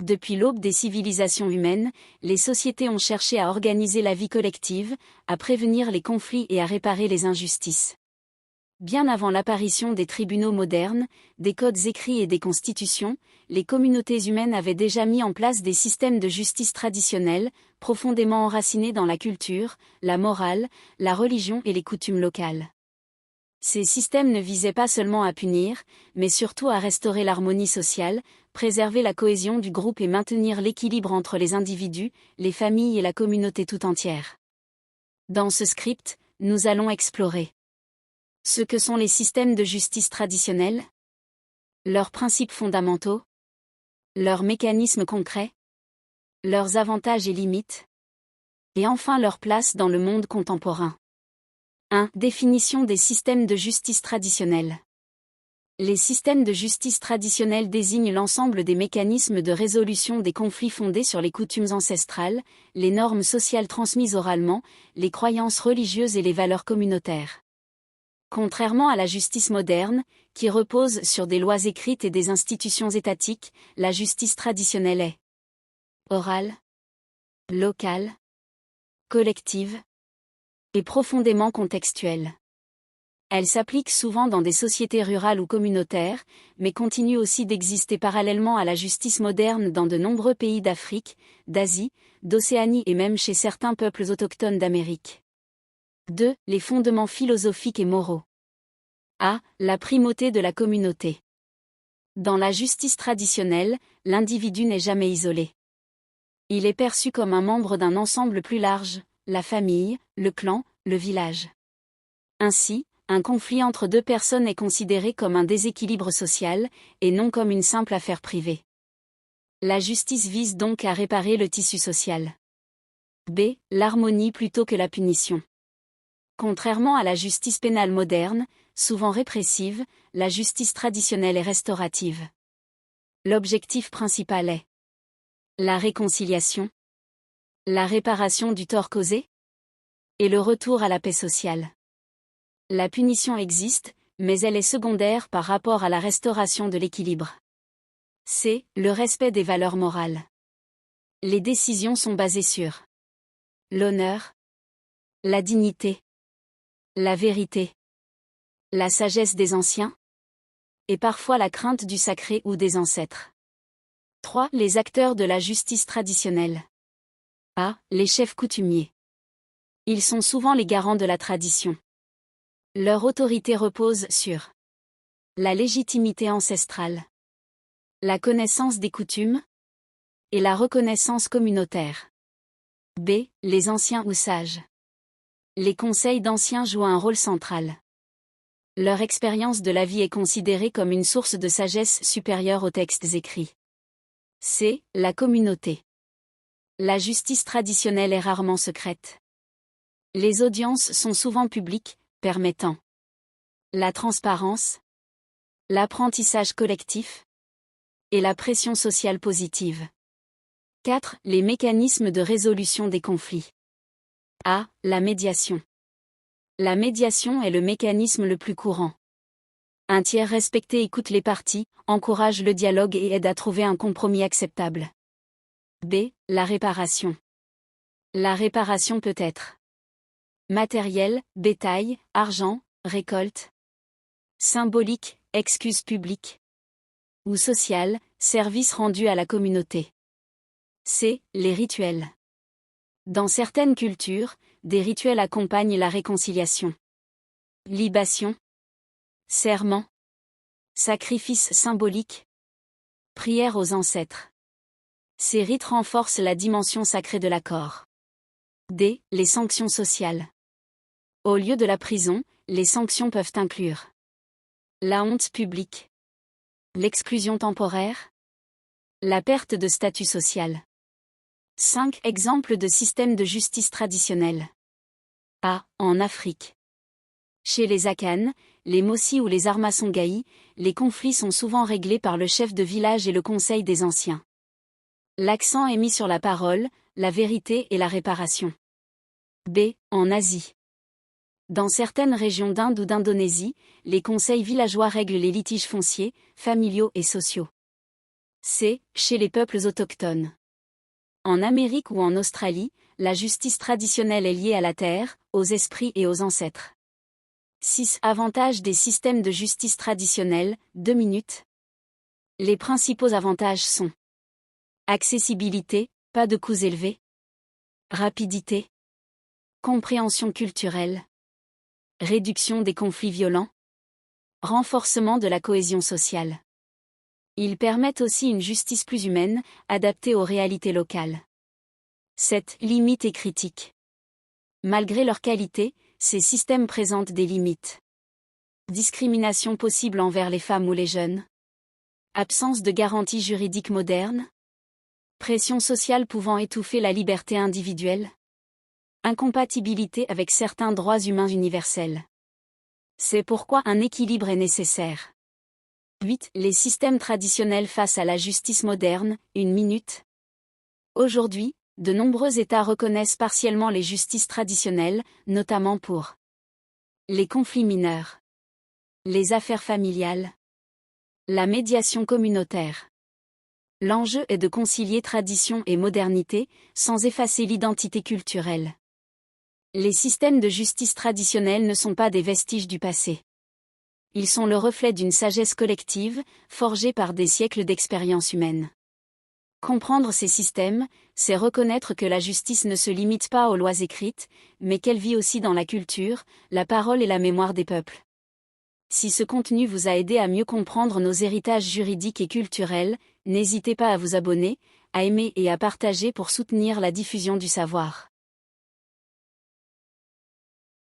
Depuis l'aube des civilisations humaines, les sociétés ont cherché à organiser la vie collective, à prévenir les conflits et à réparer les injustices. Bien avant l'apparition des tribunaux modernes, des codes écrits et des constitutions, les communautés humaines avaient déjà mis en place des systèmes de justice traditionnels, profondément enracinés dans la culture, la morale, la religion et les coutumes locales. Ces systèmes ne visaient pas seulement à punir, mais surtout à restaurer l'harmonie sociale, préserver la cohésion du groupe et maintenir l'équilibre entre les individus, les familles et la communauté tout entière. Dans ce script, nous allons explorer ce que sont les systèmes de justice traditionnels, leurs principes fondamentaux, leurs mécanismes concrets, leurs avantages et limites, et enfin leur place dans le monde contemporain. 1. Définition des systèmes de justice traditionnels. Les systèmes de justice traditionnels désignent l'ensemble des mécanismes de résolution des conflits fondés sur les coutumes ancestrales, les normes sociales transmises oralement, les croyances religieuses et les valeurs communautaires. Contrairement à la justice moderne, qui repose sur des lois écrites et des institutions étatiques, la justice traditionnelle est orale, locale, collective et profondément contextuelle. Elle s'applique souvent dans des sociétés rurales ou communautaires, mais continue aussi d'exister parallèlement à la justice moderne dans de nombreux pays d'Afrique, d'Asie, d'Océanie et même chez certains peuples autochtones d'Amérique. 2. Les fondements philosophiques et moraux. A. La primauté de la communauté. Dans la justice traditionnelle, l'individu n'est jamais isolé. Il est perçu comme un membre d'un ensemble plus large, la famille, le clan, le village. Ainsi, un conflit entre deux personnes est considéré comme un déséquilibre social, et non comme une simple affaire privée. La justice vise donc à réparer le tissu social. B. L'harmonie plutôt que la punition. Contrairement à la justice pénale moderne, souvent répressive, la justice traditionnelle est restaurative. L'objectif principal est la réconciliation, la réparation du tort causé et le retour à la paix sociale. La punition existe, mais elle est secondaire par rapport à la restauration de l'équilibre. C. Le respect des valeurs morales. Les décisions sont basées sur l'honneur, la dignité, la vérité, la sagesse des anciens, et parfois la crainte du sacré ou des ancêtres. 3. Les acteurs de la justice traditionnelle. A. Les chefs coutumiers. Ils sont souvent les garants de la tradition. Leur autorité repose sur la légitimité ancestrale, la connaissance des coutumes et la reconnaissance communautaire. B. Les anciens ou sages. Les conseils d'anciens jouent un rôle central. Leur expérience de la vie est considérée comme une source de sagesse supérieure aux textes écrits. C. La communauté. La justice traditionnelle est rarement secrète. Les audiences sont souvent publiques, permettant la transparence, l'apprentissage collectif et la pression sociale positive. 4. Les mécanismes de résolution des conflits. A. La médiation. La médiation est le mécanisme le plus courant. Un tiers respecté écoute les parties, encourage le dialogue et aide à trouver un compromis acceptable. B. La réparation. La réparation peut être matériel, bétail, argent, récolte, symbolique, excuse publique, ou social, service rendu à la communauté. C. Les rituels. Dans certaines cultures, des rituels accompagnent la réconciliation. Libation, serment, sacrifice symbolique, prière aux ancêtres. Ces rites renforcent la dimension sacrée de l'accord. D. Les sanctions sociales. Au lieu de la prison, les sanctions peuvent inclure la honte publique, l'exclusion temporaire, la perte de statut social. 5 exemples de systèmes de justice traditionnels. A. En Afrique. Chez les Akan, les Mossi ou les Armasongaï, les conflits sont souvent réglés par le chef de village et le conseil des anciens. L'accent est mis sur la parole, la vérité et la réparation. B. En Asie. Dans certaines régions d'Inde ou d'Indonésie, les conseils villageois règlent les litiges fonciers, familiaux et sociaux. C. Chez les peuples autochtones. En Amérique ou en Australie, la justice traditionnelle est liée à la terre, aux esprits et aux ancêtres. 6. Avantages des systèmes de justice traditionnels, 2 minutes. Les principaux avantages sont: accessibilité, pas de coûts élevés. Rapidité. Compréhension culturelle. Réduction des conflits violents. Renforcement de la cohésion sociale. Ils permettent aussi une justice plus humaine, adaptée aux réalités locales. 7. Limites et critiques. Malgré leur qualité, ces systèmes présentent des limites. Discrimination possible envers les femmes ou les jeunes. Absence de garanties juridiques modernes. Pression sociale pouvant étouffer la liberté individuelle. Incompatibilité avec certains droits humains universels. C'est pourquoi un équilibre est nécessaire. 8. Les systèmes traditionnels face à la justice moderne, 1 minute. Aujourd'hui, de nombreux États reconnaissent partiellement les justices traditionnelles, notamment pour les conflits mineurs, les affaires familiales, la médiation communautaire. L'enjeu est de concilier tradition et modernité, sans effacer l'identité culturelle. Les systèmes de justice traditionnels ne sont pas des vestiges du passé. Ils sont le reflet d'une sagesse collective, forgée par des siècles d'expérience humaine. Comprendre ces systèmes, c'est reconnaître que la justice ne se limite pas aux lois écrites, mais qu'elle vit aussi dans la culture, la parole et la mémoire des peuples. Si ce contenu vous a aidé à mieux comprendre nos héritages juridiques et culturels, n'hésitez pas à vous abonner, à aimer et à partager pour soutenir la diffusion du savoir.